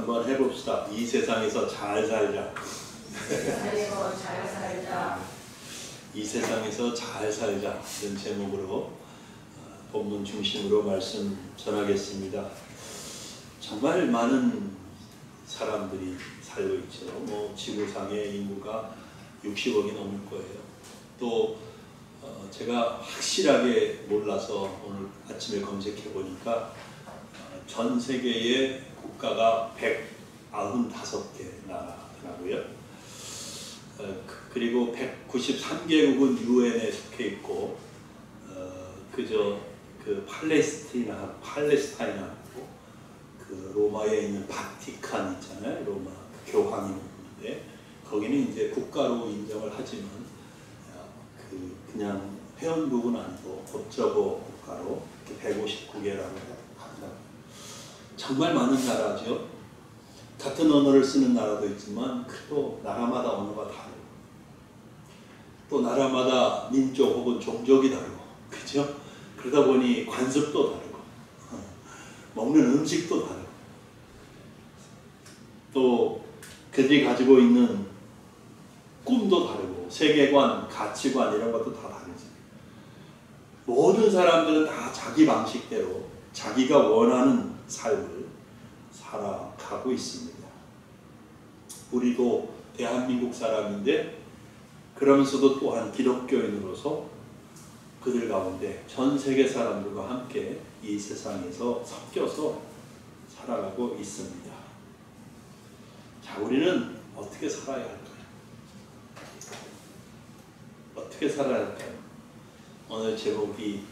한번 해봅시다. 이 세상에서 잘 살자. 이 세상에서 잘 살자. 이런 제목으로 본문 중심으로 말씀 전하겠습니다. 정말 많은 사람들이 살고 있죠. 지구상의 인구가 60억이 넘을 거예요. 또 제가 확실하게 몰라서 오늘 아침에 검색해 보니까 전 세계의 국가가 195개 나라더라고요. 그리고 193개국은 유엔에 속해 있고 그 팔레스타인하고 그 로마에 있는 바티칸 있잖아요. 로마 교황이 있는데 거기는 이제 국가로 인정을 하지만 그냥 회원국은 아니고 법적어 국가로 159개라고 하더라고요. 정말 많은 나라죠. 같은 언어를 쓰는 나라도 있지만 또 나라마다 언어가 다르고 또 나라마다 민족 혹은 종족이 다르고 그죠? 그러다 보니 관습도 다르고 먹는 음식도 다르고 또 그들이 가지고 있는 꿈도 다르고 세계관, 가치관 이런 것도 다 다르지. 모든 사람들은 다 자기 방식대로 자기가 원하는 삶을 살아가고 있습니다. 우리도 대한민국 사람인데 그러면서도 또한 기독교인으로서 그들 가운데 전 세계 사람들과 함께 이 세상에서 섞여서 살아가고 있습니다. 자, 우리는 어떻게 살아야 할까요? 어떻게 살아야 할까요? 오늘 제목이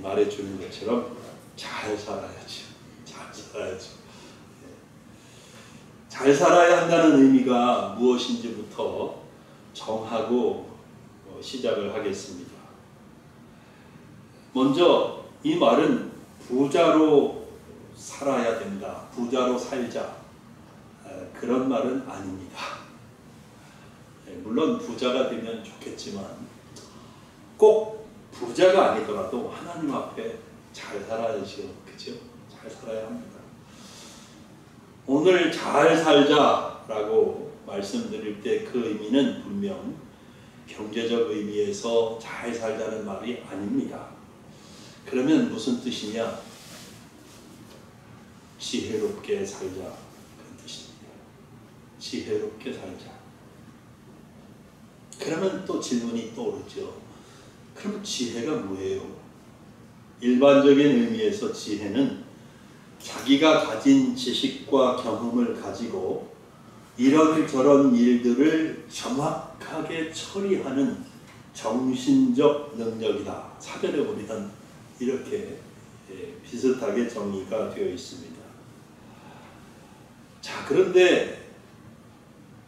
말해주는 것처럼 잘 살아야죠. 잘 살아야죠. 잘 살아야 한다는 의미가 무엇인지부터 정하고 시작을 하겠습니다. 먼저 이 말은 부자로 살아야 된다, 부자로 살자 그런 말은 아닙니다. 물론 부자가 되면 좋겠지만 꼭 부자가 아니더라도 하나님 앞에 잘 살아야죠. 그죠? 잘 살아야 합니다. 오늘 잘 살자라고 말씀드릴 때 그 의미는 분명 경제적 의미에서 잘 살자는 말이 아닙니다. 그러면 무슨 뜻이냐? 지혜롭게 살자 그런 뜻입니다. 지혜롭게 살자. 그러면 또 질문이 떠오르죠. 그럼 지혜가 뭐예요? 일반적인 의미에서 지혜는 자기가 가진 지식과 경험을 가지고 이런저런 일들을 정확하게 처리하는 정신적 능력이다. 사전에 보면 이렇게 비슷하게 정의가 되어 있습니다. 자, 그런데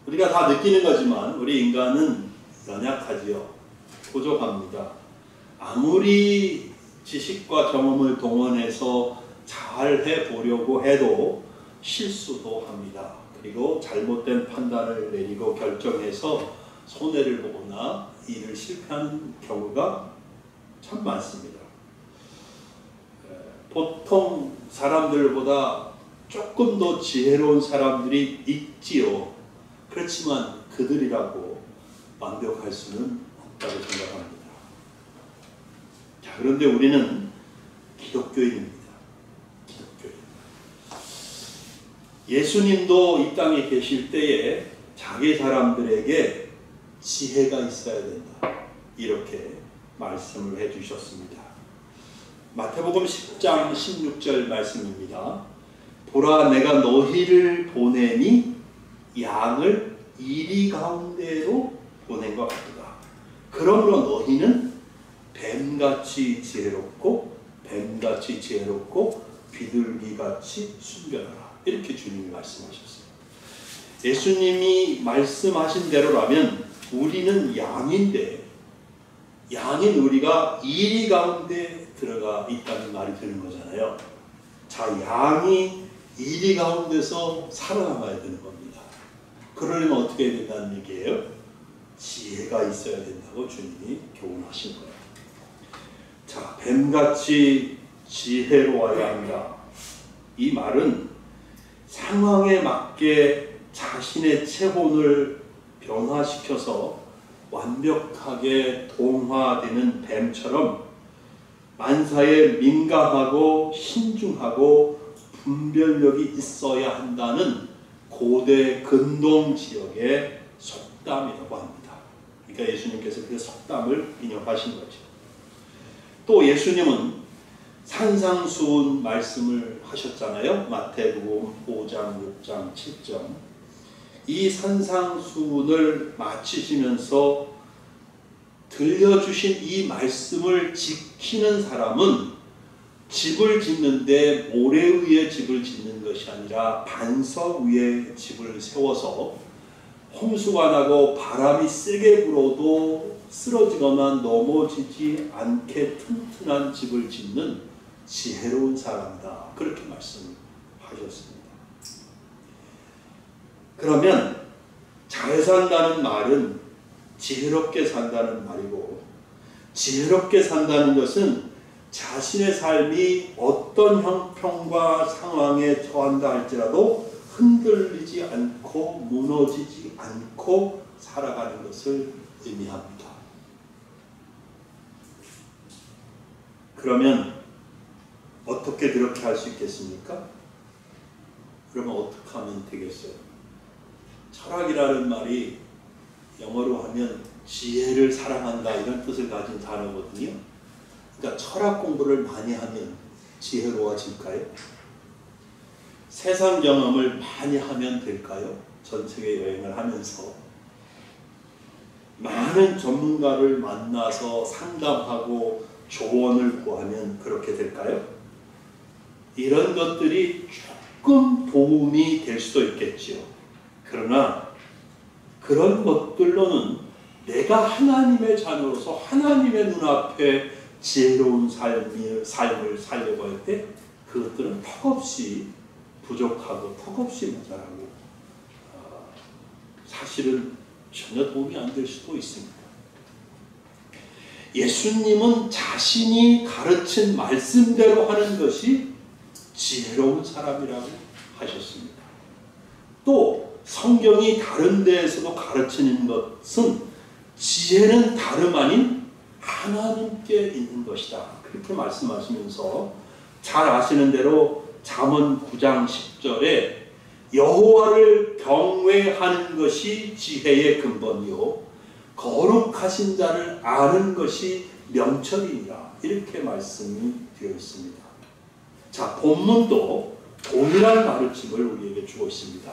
우리가 다 느끼는 거지만 우리 인간은 연약하지요. 부족합니다. 아무리 지식과 경험을 동원해서 잘 해보려고 해도 실수도 합니다. 그리고 잘못된 판단을 내리고 결정해서 손해를 보거나 일을 실패하는 경우가 참 많습니다. 보통 사람들보다 조금 더 지혜로운 사람들이 있지요. 그렇지만 그들이라고 완벽할 수는 없다고 생각합니다. 자, 그런데 우리는 기독교인입니다. 기독교인. 예수님도 이 땅에 계실 때에 자기 사람들에게 지혜가 있어야 된다. 이렇게 말씀을 해주셨습니다. 마태복음 10장 16절 말씀입니다. 보라, 내가 너희를 보내니 양을 이리 가운데로 보낸 것 같다. 그러므로 너희는 뱀같이 지혜롭고 비둘기같이 순결하라. 이렇게 주님이 말씀하셨어요. 예수님이 말씀하신 대로라면 우리는 양인데 양인 우리가 이리 가운데 들어가 있다는 말이 되는 거잖아요. 자, 양이 이리 가운데서 살아남아야 되는 겁니다. 그러려면 어떻게 해야 된다는 얘기예요? 지혜가 있어야 된다고 주님이 교훈하신 거예요. 자, 뱀같이 지혜로워야 한다. 이 말은 상황에 맞게 자신의 체온을 변화시켜서 완벽하게 동화되는 뱀처럼 만사에 민감하고 신중하고 분별력이 있어야 한다는 고대 근동 지역의 속담이라고 합니다. 그러니까 예수님께서 그 속담을 인용하신 거죠. 또 예수님은 산상수훈 말씀을 하셨잖아요. 마태복음 5장, 6장, 7장. 이 산상수훈을 마치시면서 들려주신 이 말씀을 지키는 사람은 집을 짓는데 모래 위에 집을 짓는 것이 아니라 반석 위에 집을 세워서 홍수가 나고 바람이 세게 불어도 쓰러지거나 넘어지지 않게 튼튼한 집을 짓는 지혜로운 사람이다. 그렇게 말씀하셨습니다. 그러면 잘 산다는 말은 지혜롭게 산다는 말이고, 지혜롭게 산다는 것은 자신의 삶이 어떤 형편과 상황에 처한다 할지라도 흔들리지 않고 무너지지 않고 살아가는 것을 의미합니다. 그러면 어떻게 그렇게 할 수 있겠습니까? 그러면 어떻게 하면 되겠어요? 철학이라는 말이 영어로 하면 지혜를 사랑한다 이런 뜻을 가진 단어거든요. 그러니까 철학 공부를 많이 하면 지혜로워질까요? 세상 경험을 많이 하면 될까요? 전 세계 여행을 하면서 많은 전문가를 만나서 상담하고 조언을 구하면 그렇게 될까요? 이런 것들이 조금 도움이 될 수도 있겠지요. 그러나 그런 것들로는 내가 하나님의 자녀로서 하나님의 눈앞에 지혜로운 삶을 살려고 할 때 그것들은 턱없이 부족하고 턱없이 모자라고 사실은 전혀 도움이 안 될 수도 있습니다. 예수님은 자신이 가르친 말씀대로 하는 것이 지혜로운 사람이라고 하셨습니다. 또 성경이 다른 데에서도 가르치는 것은 지혜는 다름 아닌 하나님께 있는 것이다. 그렇게 말씀하시면서 잘 아시는 대로 잠언 9장 10절에 여호와를 경외하는 것이 지혜의 근본이요 거룩하신 자를 아는 것이 명철이니라. 이렇게 말씀이 되어 있습니다. 자, 본문도 동일한 가르침을 우리에게 주고 있습니다.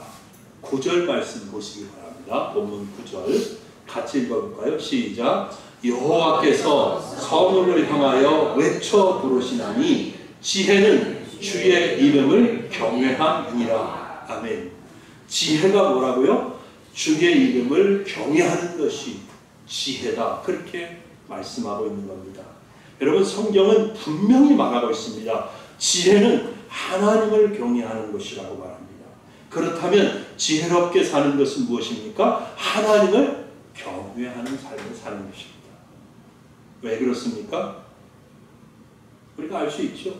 9절 말씀 보시기 바랍니다. 본문 9절 같이 읽어볼까요? 시작. 여호와께서 성읍을 향하여 외쳐 부르시나니 지혜는 주의 이름을 경외함이니라. 아멘. 지혜가 뭐라고요? 주의 이름을 경외하는 것이 지혜다. 그렇게 말씀하고 있는 겁니다. 여러분, 성경은 분명히 말하고 있습니다. 지혜는 하나님을 경외하는 것이라고 말합니다. 그렇다면 지혜롭게 사는 것은 무엇입니까? 하나님을 경외하는 삶을 사는 것입니다. 왜 그렇습니까? 우리가 알 수 있죠.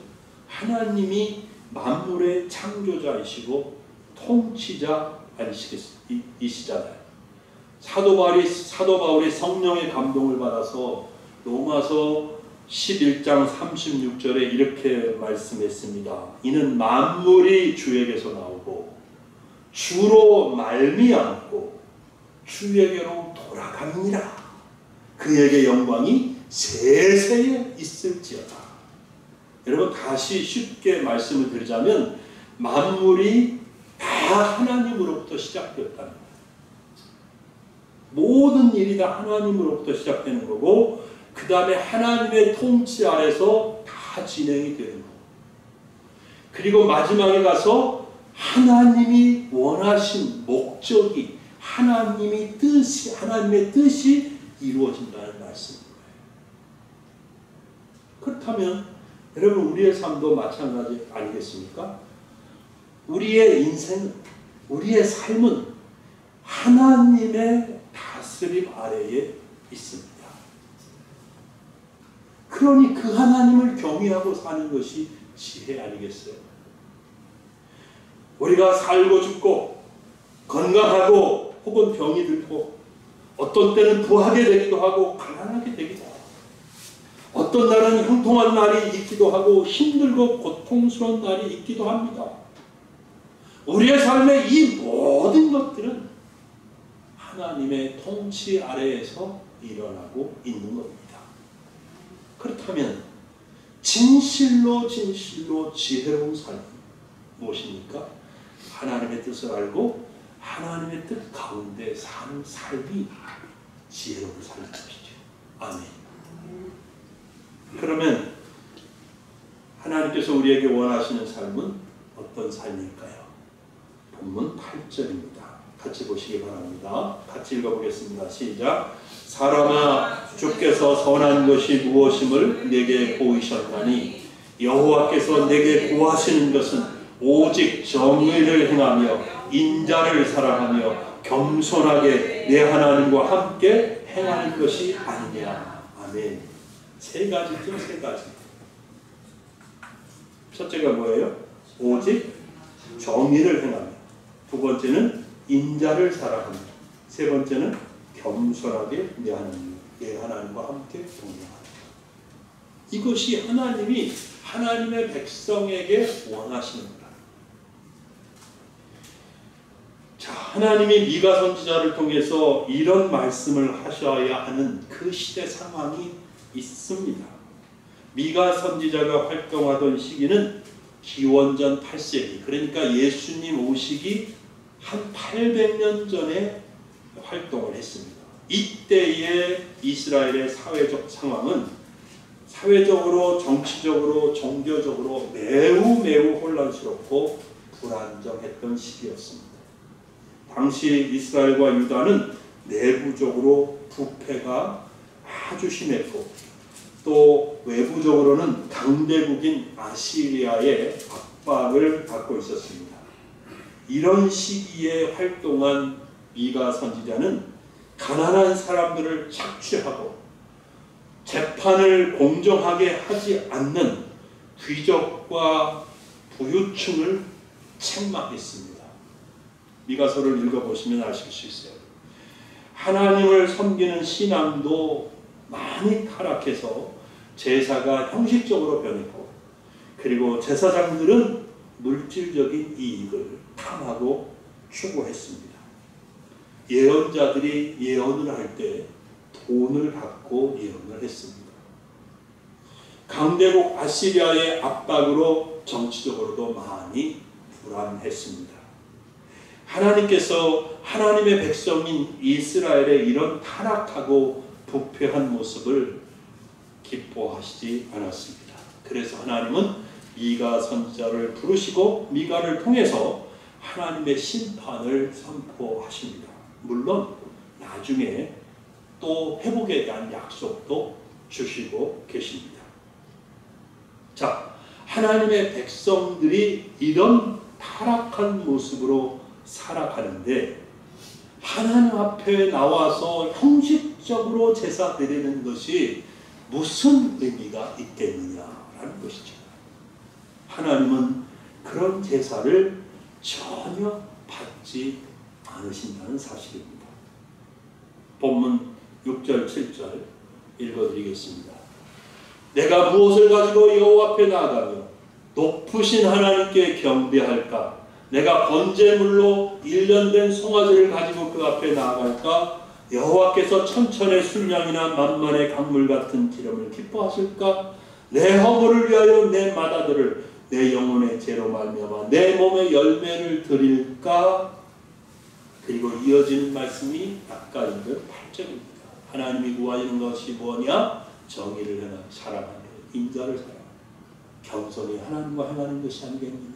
하나님이 만물의 창조자이시고 통치자이시잖아요. 사도 바울이 성령의 감동을 받아서 로마서 11장 36절에 이렇게 말씀했습니다. 이는 만물이 주에게서 나오고 주로 말미암고 주에게로 돌아갑니다. 그에게 영광이 세세에 있을지어다. 여러분, 다시 쉽게 말씀을 드리자면 만물이 다 하나님으로부터 시작되었다는 거예요. 모든 일이 다 하나님으로부터 시작되는 거고 그 다음에 하나님의 통치 아래서 다 진행이 되는 거고, 그리고 마지막에 가서 하나님이 원하신 목적이 하나님의 뜻이 이루어진다는 말씀인 거예요. 그렇다면 여러분, 우리의 삶도 마찬가지 아니겠습니까? 우리의 인생, 우리의 삶은 하나님의 다스림 아래에 있습니다. 그러니 그 하나님을 경외하고 사는 것이 지혜 아니겠어요? 우리가 살고 죽고 건강하고 혹은 병이 들고 어떤 때는 부하게 되기도 하고 가난하게 되기도 하고 어떤 날은 형통한 날이 있기도 하고 힘들고 고통스러운 날이 있기도 합니다. 우리의 삶의 이 모든 것들은 하나님의 통치 아래에서 일어나고 있는 겁니다. 그렇다면 진실로 지혜로운 삶은 무엇입니까? 하나님의 뜻을 알고 하나님의 뜻 가운데 사는 삶이 지혜로운 삶인 것이죠. 아멘. 그러면 하나님께서 우리에게 원하시는 삶은 어떤 삶일까요? 본문 8절입니다. 같이 보시기 바랍니다. 같이 읽어보겠습니다. 시작. 사람아, 주께서 선한 것이 무엇임을 내게 보이셨나니 여호와께서 내게 구하시는 것은 오직 정의를 행하며 인자를 사랑하며 겸손하게 내 하나님과 함께 행하는 것이 아니냐. 아멘. 세 가지죠, 세 가지. 첫째가 뭐예요? 오직 정의를 행하며, 두 번째는 인자를 사랑하며, 세 번째는 겸손하게 내 하나님과 함께 동행하며. 이것이 하나님이 하나님의 백성에게 원하시는 거다. 자, 하나님이 미가 선지자를 통해서 이런 말씀을 하셔야 하는 그 시대 상황이 있습니다. 미가 선지자가 활동하던 시기는 기원전 8세기, 그러니까 예수님 오시기 한 800년 전에 활동을 했습니다. 이때의 이스라엘의 사회적 상황은 사회적으로, 정치적으로, 종교적으로 매우 혼란스럽고 불안정했던 시기였습니다. 당시 이스라엘과 유다는 내부적으로 부패가 아주 심했고 또 외부적으로는 강대국인 아시리아의 압박을 받고 있었습니다. 이런 시기에 활동한 미가 선지자는 가난한 사람들을 착취하고 재판을 공정하게 하지 않는 귀족과 부유층을 책망했습니다. 미가서를 읽어보시면 아실 수 있어요. 하나님을 섬기는 신앙도 많이 타락해서 제사가 형식적으로 변했고, 그리고 제사장들은 물질적인 이익을 탐하고 추구했습니다. 예언자들이 예언을 할 때 돈을 받고 예언을 했습니다. 강대국 아시리아의 압박으로 정치적으로도 많이 불안했습니다. 하나님께서 하나님의 백성인 이스라엘의 이런 타락하고 부패한 모습을 기뻐하시지 않았습니다. 그래서 하나님은 미가 선지자를 부르시고 미가를 통해서 하나님의 심판을 선포하십니다. 물론 나중에 또 회복에 대한 약속도 주시고 계십니다. 자, 하나님의 백성들이 이런 타락한 모습으로 살아가는데 하나님 앞에 나와서 형식적으로 제사 드리는 것이 무슨 의미가 있겠느냐라는 것이죠. 하나님은 그런 제사를 전혀 받지 않으신다는 사실입니다. 본문 6절 7절 읽어드리겠습니다. 내가 무엇을 가지고 여호와 앞에 나아가며 높으신 하나님께 경배할까? 내가 번제물로 1년 된 송아지를 가지고 그 앞에 나아갈까? 여호와께서 천천의 순양이나 만만의 강물 같은 기름을 기뻐하실까? 내 허물을 위하여 내 마다들을 내 영혼의 죄로 말미암아 내 몸의 열매를 드릴까? 그리고 이어지는 말씀이 아까 읽은 8절입니다. 하나님이 구하시는 것이 뭐냐? 정의를 행하며 사랑하며 인자를 사랑하며 겸손히 하나님과 행하는 것이 아니겠느냐,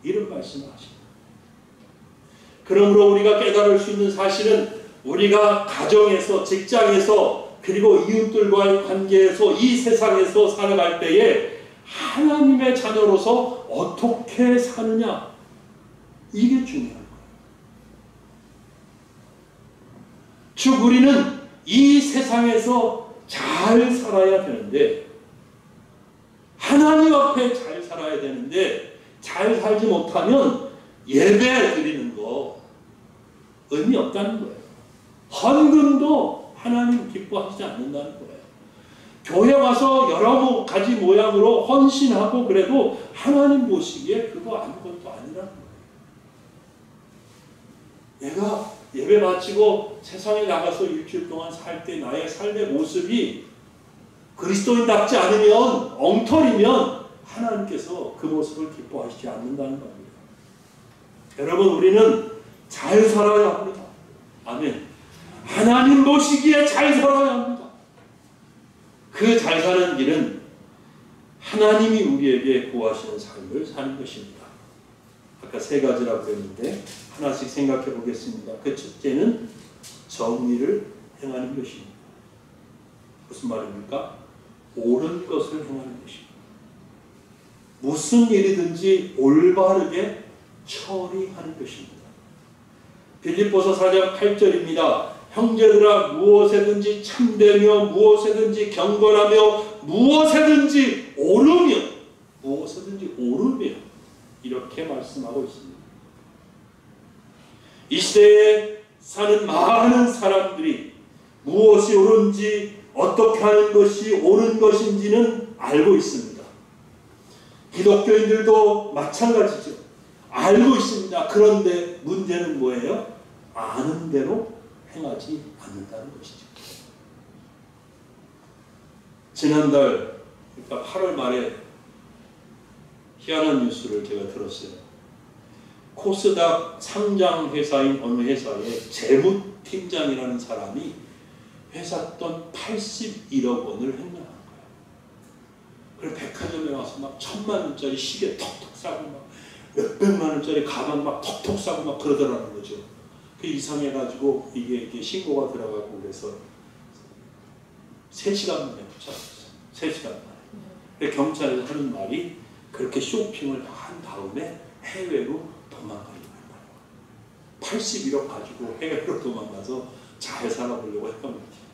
이런 말씀을 하십니다. 그러므로 우리가 깨달을 수 있는 사실은 우리가 가정에서, 직장에서, 그리고 이웃들과의 관계에서, 이 세상에서 살아갈 때에 하나님의 자녀로서 어떻게 사느냐, 이게 중요한 거예요. 즉 우리는 이 세상에서 잘 살아야 되는데, 하나님 앞에 잘 살아야 되는데, 잘 살지 못하면 예배 드리는 거 의미 없다는 거예요. 헌금도 하나님 기뻐하지 않는다는 거예요. 교회 와서 여러 가지 모양으로 헌신하고 그래도 하나님 보시기에 그거 아무것도 아니라는 거예요. 내가 예배 마치고 세상에 나가서 일주일 동안 살 때 나의 삶의 모습이 그리스도인답지 않으면, 엉터리면 하나님께서 그 모습을 기뻐하시지 않는다는 겁니다. 여러분, 우리는 잘 살아야 합니다. 아멘. 하나님 보시기에 잘 살아야 합니다. 그 잘 사는 길은 하나님이 우리에게 구하시는 삶을 사는 것입니다. 아까 세 가지라고 했는데 하나씩 생각해 보겠습니다. 그 첫째는 정의를 행하는 것입니다. 무슨 말입니까? 옳은 것을 행하는 것입니다. 무슨 일이든지 올바르게 처리하는 것입니다. 빌립보서 4장 8절입니다. 형제들아, 무엇에든지 참되며 무엇에든지 경건하며 무엇에든지 오르며 이렇게 말씀하고 있습니다. 이 시대에 사는 많은 사람들이 무엇이 옳은지, 어떻게 하는 것이 옳은 것인지는 알고 있습니다. 기독교인들도 마찬가지죠. 알고 있습니다. 그런데 문제는 뭐예요? 아는 대로 행하지 않는다는 것이죠. 지난달, 그러니까 8월 말에 희한한 뉴스를 제가 들었어요. 코스닥 상장 회사인 어느 회사의 재무팀장이라는 사람이 회사 돈 81억 원을 횡령한 거예요. 그래서 백화점에 와서 막 1,000만 원짜리 시계 톡톡 싸고 막 몇백만 원짜리 가방 막 톡톡 싸고 막 그러더라는 거죠. 그 이상해가지고 이게 신고가 들어가고 그래서 3시간 만에 붙잡았어요. 3시간 만에. 그래서 경찰에서 하는 말이 그렇게 쇼핑을 한 다음에 해외로 도망가려고 했다는 거예요. 81억 가지고 해외로 도망가서 잘 살아보려고 했던 거죠.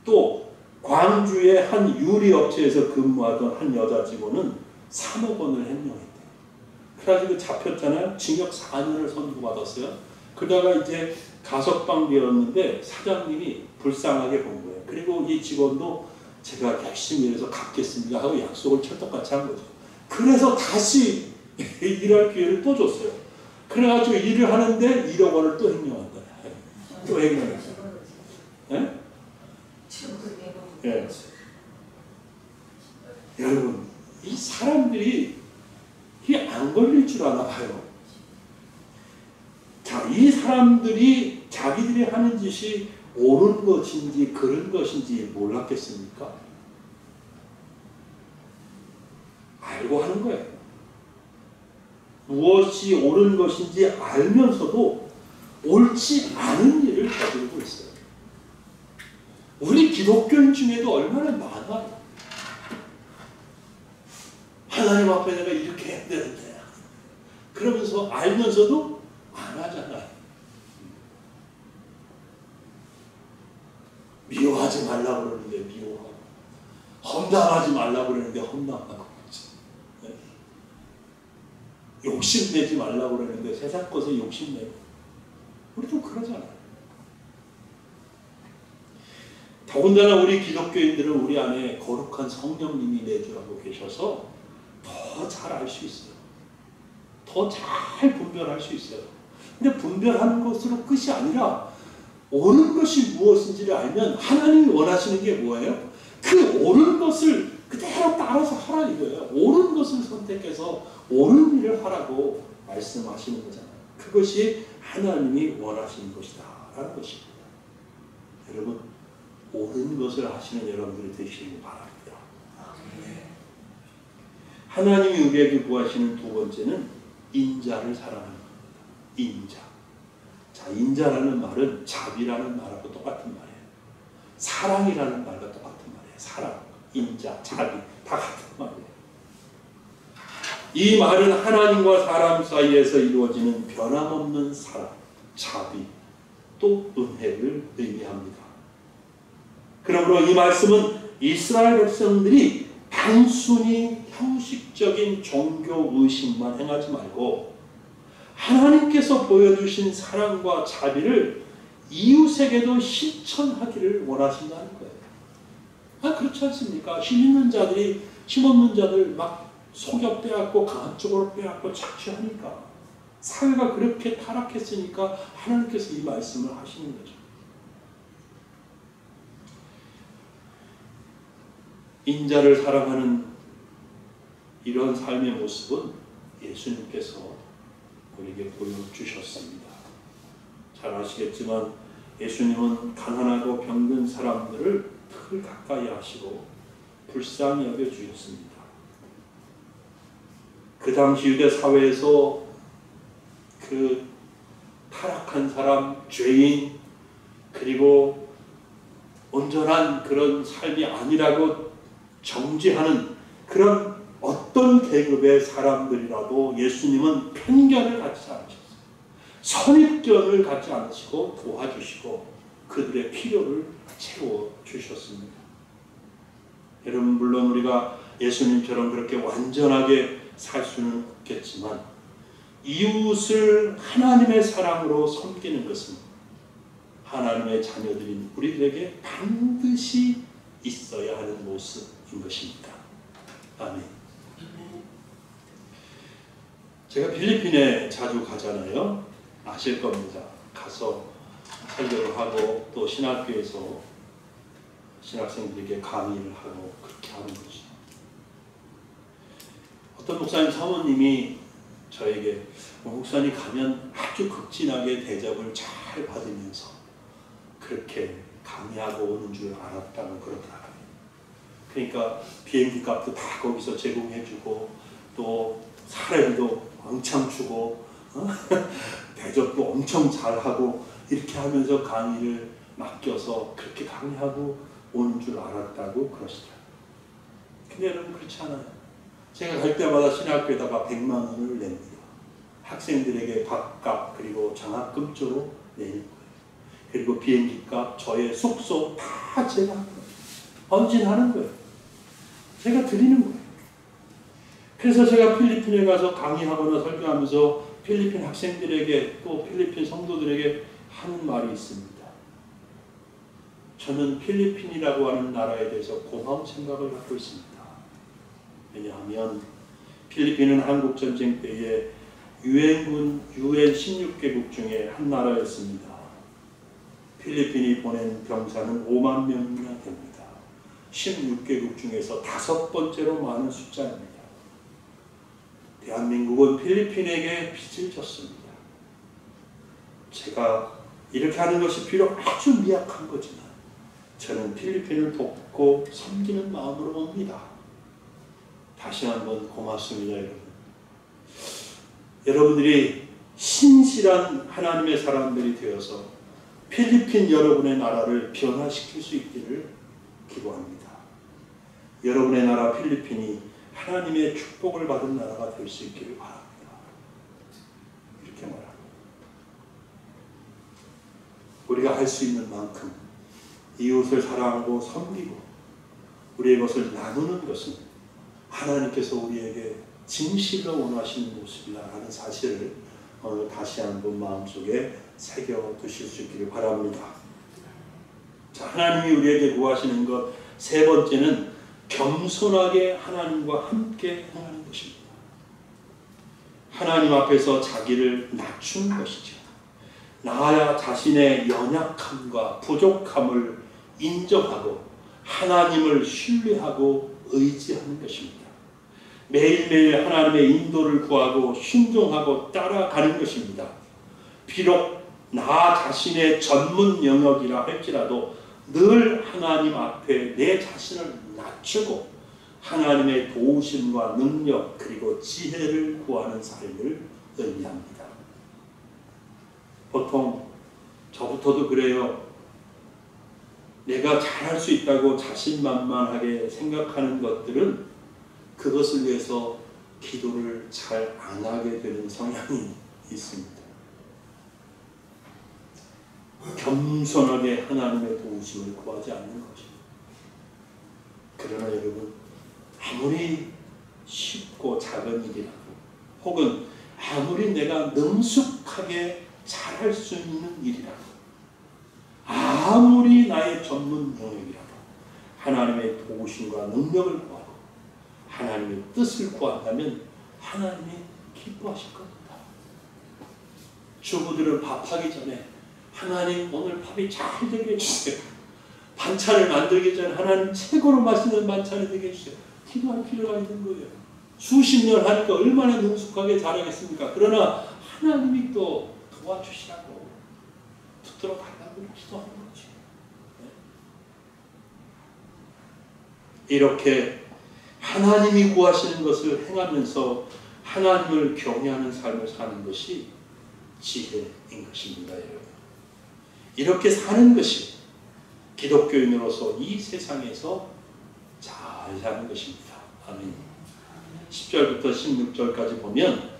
또 광주의 한 유리업체에서 근무하던 한 여자 직원은 3억 원을 횡령했대요. 그래가지고 잡혔잖아요. 징역 4년을 선고받았어요. 그러다가 이제 가석방되었는데 사장님이 불쌍하게 본 거예요. 그리고 이 직원도 제가 열심히 일해서 갚겠습니다 하고 약속을 찰떡같이 한 거죠. 그래서 다시 일할 기회를 또 줬어요. 그래가지고 일을 하는데 1억 원을 또 횡령한다. 또 횡령했어요. 예? 예. 여러분, 이 사람들이 이게 안 걸릴 줄 아나 봐요. 자, 이 사람들이 자기들이 하는 짓이 옳은 것인지 그른 것인지 몰랐겠습니까? 알고 하는 거예요. 무엇이 옳은 것인지 알면서도 옳지 않은 일을 저지르고 있어요. 우리 기독교인 중에도 얼마나 많아요. 하나님 앞에 내가 이렇게 해야 되는데 그러면서 알면서도 안 하잖아요. 미워하지 말라고 그러는데 미워하고, 험담하지 말라고 그러는데 험담하고, 네? 욕심내지 말라고 그러는데 세상 것에 욕심내고, 우리도 그러잖아요. 더군다나 우리 기독교인들은 우리 안에 거룩한 성령님이 내주하고 계셔서 더 잘 알 수 있어요. 더 잘 분별할 수 있어요. 근데 분별하는 것으로 끝이 아니라 옳은 것이 무엇인지를 알면 하나님이 원하시는 게 뭐예요? 그 옳은 것을 그대로 따라서 하라 이거예요. 옳은 것을 선택해서 옳은 일을 하라고 말씀하시는 거잖아요. 그것이 하나님이 원하시는 것이다 라는 것입니다. 여러분, 옳은 것을 하시는 여러분들이 되시길 바랍니다. 하나님이 우리에게 구하시는 두 번째는 인자를 사랑하는 겁니다. 인자. 자, 인자라는 말은 자비라는 말하고 똑같은 말이에요. 사랑이라는 말과 똑같은 말이에요. 사랑, 인자, 자비 다 같은 말이에요. 이 말은 하나님과 사람 사이에서 이루어지는 변함없는 사랑, 자비, 또 은혜를 의미합니다. 그러므로 이 말씀은 이스라엘 백성들이 단순히 형식적인 종교 의식만 행하지 말고 하나님께서 보여주신 사랑과 자비를 이웃에게도 실천하기를 원하신다는 거예요. 그렇지 않습니까? 힘있는 자들이 힘없는 자들 막 속여 빼앗고 강한 쪽으로 빼앗고 착취하니까 사회가 그렇게 타락했으니까 하나님께서 이 말씀을 하시는 거죠. 인자를 사랑하는 이런 삶의 모습은 예수님께서 우리에게 보여주셨습니다. 잘 아시겠지만 예수님은 가난하고 병든 사람들을 늘 가까이 하시고 불쌍히 여겨주셨습니다. 그 당시 유대 사회에서 그 타락한 사람, 죄인, 그리고 온전한 그런 삶이 아니라고 정죄하는 그런 어떤 계급의 사람들이라도 예수님은 편견을 갖지 않으셨어요. 선입견을 갖지 않으시고 도와주시고 그들의 필요를 채워주셨습니다. 여러분, 물론 우리가 예수님처럼 그렇게 완전하게 살 수는 없겠지만 이웃을 하나님의 사랑으로 섬기는 것은 하나님의 자녀들인 우리들에게 반드시 있어야 하는 모습인 것입니다. 아멘. 제가 필리핀에 자주 가잖아요. 아실 겁니다. 가서 설교를 하고 또 신학교에서 신학생들에게 강의를 하고 그렇게 하는 거죠. 어떤 목사님 사모님이 저에게 목사님 가면 아주 극진하게 대접을 잘 받으면서 그렇게 강의하고 오는 줄 알았다고 그러더라고요. 그러니까 비행기 값도 다 거기서 제공해주고 또 사례비도 왕창 주고 대접도 엄청 잘하고 이렇게 하면서 강의를 맡겨서 그렇게 강의하고 오는 줄 알았다고 그러시더라고요. 근데 여러분, 그렇지 않아요. 제가 갈 때마다 신학교에다가 100만 원을 냅니다. 학생들에게 밥값 그리고 장학금 쪽으로 내는 거예요. 그리고 비행기값, 저의 숙소 다 제가 하는 거예요. 헌신하는 거예요. 제가 드리는 거예요. 그래서 제가 필리핀에 가서 강의하거나 설교하면서 필리핀 학생들에게 또 필리핀 성도들에게 하는 말이 있습니다. 저는 필리핀이라고 하는 나라에 대해서 고마운 생각을 갖고 있습니다. 왜냐하면 필리핀은 한국전쟁 때에 유엔군 UN 16개국 중에 한 나라였습니다. 필리핀이 보낸 병사는 5만 명이나 됩니다. 16개국 중에서 5번째로 많은 숫자입니다. 대한민국은 필리핀에게 빚을 졌습니다. 제가 이렇게 하는 것이 비록 아주 미약한 거지만 저는 필리핀을 돕고 섬기는 마음으로 옵니다. 다시 한번 고맙습니다, 여러분. 여러분들이 신실한 하나님의 사람들이 되어서 필리핀 여러분의 나라를 변화시킬 수 있기를 기도합니다. 여러분의 나라 필리핀이 하나님의 축복을 받은 나라가 될 수 있기를 바랍니다. 이렇게 말합니다. 우리가 할 수 있는 만큼 이웃을 사랑하고 섬기고 우리의 것을 나누는 것은 하나님께서 우리에게 진실로 원하시는 모습이라는 사실을 오늘 다시 한번 마음속에 새겨두실 수 있기를 바랍니다. 자, 하나님이 우리에게 구하시는 것 세 번째는 겸손하게 하나님과 함께 행하는 것입니다. 하나님 앞에서 자기를 낮추는 것이죠. 나 자신의 연약함과 부족함을 인정하고 하나님을 신뢰하고 의지하는 것입니다. 매일매일 하나님의 인도를 구하고 순종하고 따라가는 것입니다. 비록 나 자신의 전문 영역이라 할지라도 늘 하나님 앞에 내 자신을 낮추고 하나님의 도우심과 능력 그리고 지혜를 구하는 삶을 의미합니다. 보통 저부터도 그래요. 내가 잘할 수 있다고 자신만만하게 생각하는 것들은 그것을 위해서 기도를 잘 안 하게 되는 성향이 있습니다. 겸손하게 하나님의 도우심을 구하지 않는 것입니다. 그러나 여러분, 아무리 쉽고 작은 일이라도 혹은 아무리 내가 능숙하게 잘할 수 있는 일이라도 아무리 나의 전문 영역이라도 하나님의 도우심과 능력을 구하고 하나님의 뜻을 구한다면 하나님이 기뻐하실 겁니다. 주부들은 밥하기 전에 하나님 오늘 밥이 잘 되게 해주세요. 반찬을 만들기 전에 하나님 최고로 맛있는 반찬이 되게 해주세요. 기도할 필요가 있는 거예요. 수십 년 하니까 얼마나 능숙하게 잘하겠습니까? 그러나 하나님이 또 도와주시라고 붙들어 달라고 기도하는 거지. 이렇게 하나님이 구하시는 것을 행하면서 하나님을 경외하는 삶을 사는 것이 지혜인 것입니다, 여러분. 이렇게 사는 것이 기독교인으로서 이 세상에서 잘 사는 것입니다. 아멘. 10절부터 16절까지 보면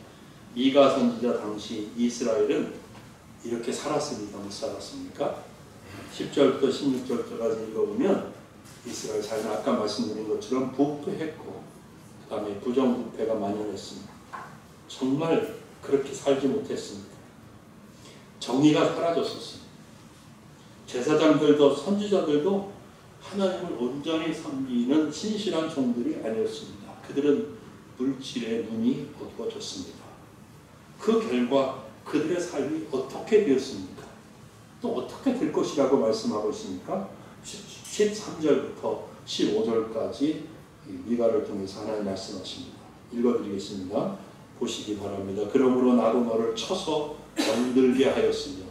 미가 선지자 당시 이스라엘은 이렇게 살았습니까? 못 살았습니까? 10절부터 16절까지 읽어보면 이스라엘 삶은 아까 말씀드린 것처럼 부패했고 그 다음에 부정부패가 만연했습니다. 정말 그렇게 살지 못했습니다. 정의가 사라졌었습니다. 제사장들도 선지자들도 하나님을 온전히 섬기는 신실한 종들이 아니었습니다. 그들은 물질의 눈이 어두워졌습니다. 그 결과 그들의 삶이 어떻게 되었습니까? 또 어떻게 될 것이라고 말씀하고 있습니까? 13절부터 15절까지 미가를 통해서 하나님 말씀하십니다. 읽어드리겠습니다. 보시기 바랍니다. 그러므로 나도 너를 쳐서 병들게 하였으며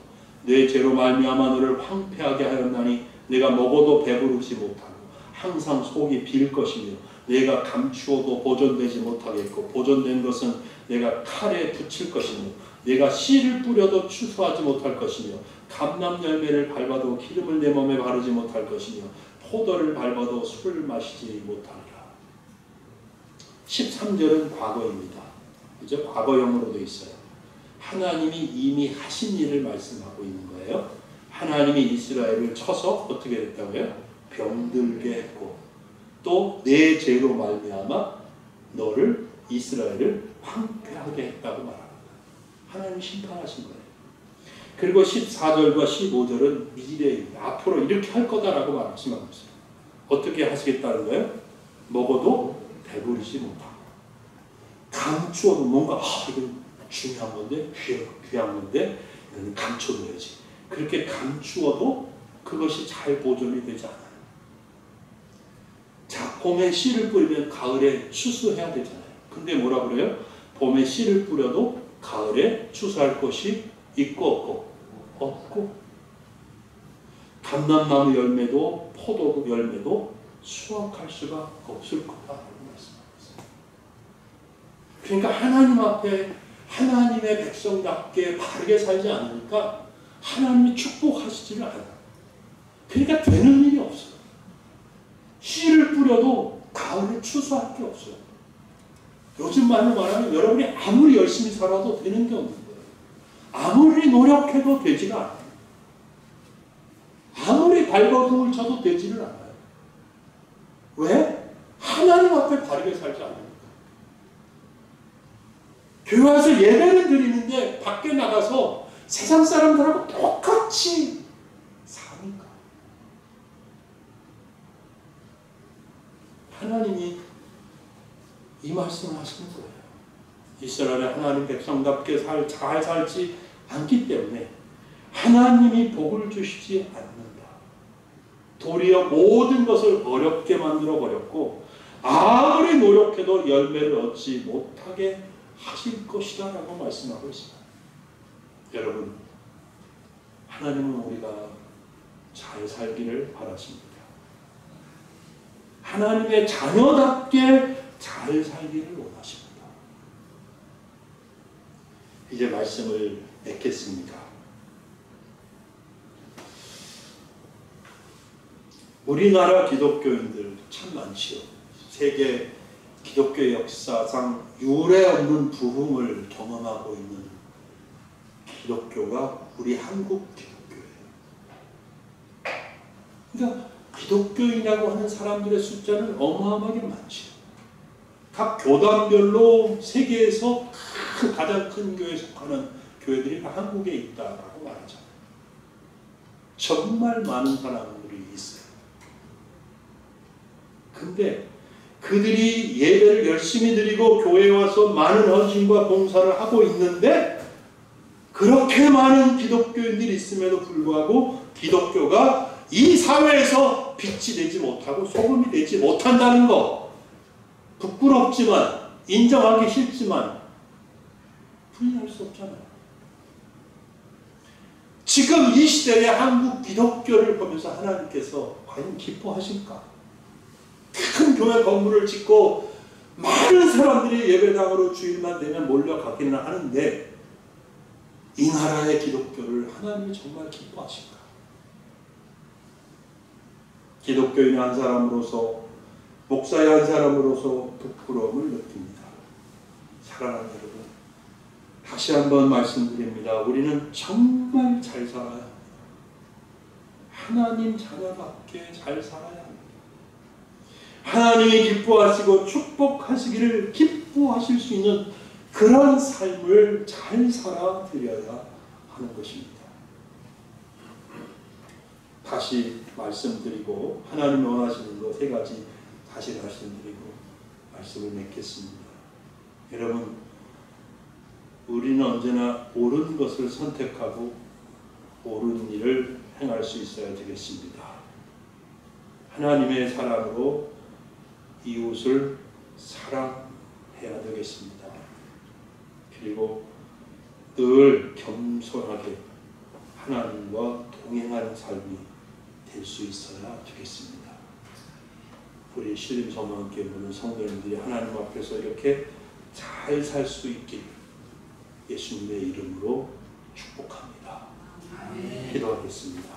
내 죄로 말미암아 너를 황폐하게 하였나니 내가 먹어도 배부르지 못하고 항상 속이 빌 것이며 내가 감추어도 보존되지 못하겠고 보존된 것은 내가 칼에 붙일 것이며 내가 씨를 뿌려도 추수하지 못할 것이며 감람 열매를 밟아도 기름을 내 몸에 바르지 못할 것이며 포도를 밟아도 술을 마시지 못하리라. 13절은 과거입니다. 그죠? 과거형으로 되어 있어요. 하나님이 이미 하신 일을 말씀하고 있는 거예요. 하나님이 이스라엘을 쳐서 어떻게 됐다고요? 병들게 했고 또 내 죄로 말미암아 너를 이스라엘을 황폐하게 했다고 말합니다. 하나님이 심판하신 거예요. 그리고 14절과 15절은 미래입니다. 앞으로 이렇게 할 거다라고 말씀하고 있어요. 어떻게 하시겠다는 거예요? 먹어도 배부르지 못하고 감추어도 뭔가 이건 중요한 건데 귀한 건데 이건 감춰둬야지. 그렇게 감추어도 그것이 잘 보존이 되지 않아요. 자, 봄에 씨를 뿌리면 가을에 추수해야 되잖아요. 근데 뭐라 그래요? 봄에 씨를 뿌려도 가을에 추수할 것이 있고 없고 감람나무 열매도 포도 열매도 수확할 수가 없을 거다라고 말씀하고 있어요. 그러니까 하나님 앞에 하나님의 백성답게 바르게 살지 않으니까 하나님이 축복하시지를 않아요. 그러니까 되는 일이 없어요. 씨를 뿌려도 가을에 추수할 게 없어요. 요즘 말로 말하면 여러분이 아무리 열심히 살아도 되는 게 없는 거예요. 아무리 노력해도 되지가 않아요. 아무리 발버둥을 쳐도 되지를 않아요. 왜? 하나님 앞에 바르게 살지 않으니까. 교회 와서 예배를 드리는데 밖에 나가서 세상 사람들하고 똑같이 사니까. 하나님이 이 말씀을 하시는 거예요. 이스라엘의 하나님 백성답게 잘 살지 않기 때문에 하나님이 복을 주시지 않는다. 도리어 모든 것을 어렵게 만들어 버렸고 아무리 노력해도 열매를 얻지 못하게 하실 것이다 라고 말씀하고 있습니다. 여러분, 하나님은 우리가 잘 살기를 바라십니다. 하나님의 자녀답게 잘 살기를 원하십니다. 이제 말씀을 맺겠습니다. 우리나라 기독교인들 참 많지요. 세계 기독교 역사상 유례 없는 부흥을 경험하고 있는 기독교가 우리 한국 기독교예요. 그러니까 기독교인이라고 하는 사람들의 숫자는 어마어마하게 많지요. 각 교단별로 세계에서 가장 큰 교회에 속하는 교회들이 한국에 있다라고 말하잖아요. 정말 많은 사람들이 있어요. 근데 그들이 예배를 열심히 드리고 교회에 와서 많은 헌신과 봉사를 하고 있는데 그렇게 많은 기독교인들이 있음에도 불구하고 기독교가 이 사회에서 빛이 되지 못하고 소금이 되지 못한다는 거, 부끄럽지만 인정하기 싫지만 부인할 수 없잖아요. 지금 이 시대의 한국 기독교를 보면서 하나님께서 과연 기뻐하실까? 큰 교회 건물을 짓고 많은 사람들이 예배당으로 주일만 되면 몰려가기는 하는데 이 나라의 기독교를 하나님이 정말 기뻐하실까? 기독교인 한 사람으로서, 목사의 한 사람으로서 부끄러움을 느낍니다. 사랑하는 여러분, 다시 한번 말씀드립니다. 우리는 정말 잘 살아야 합니다. 하나님 자녀답게 잘 살아야 합니다. 하나님이 기뻐하시고 축복하시기를 기뻐하실 수 있는 그런 삶을 잘 살아드려야 하는 것입니다. 다시 말씀드리고 하나님이 원하시는 것 3가지 다시 말씀드리고 말씀을 맺겠습니다. 여러분, 우리는 언제나 옳은 것을 선택하고 옳은 일을 행할 수 있어야 되겠습니다. 하나님의 사랑으로 이웃을 사랑해야 되겠습니다. 그리고 늘 겸손하게 하나님과 동행하는 삶이 될 수 있어야 되겠습니다. 우리 신림소망교회 모든 성도님들이 하나님 앞에서 이렇게 잘 살 수 있길 예수님의 이름으로 축복합니다. 기도하겠습니다.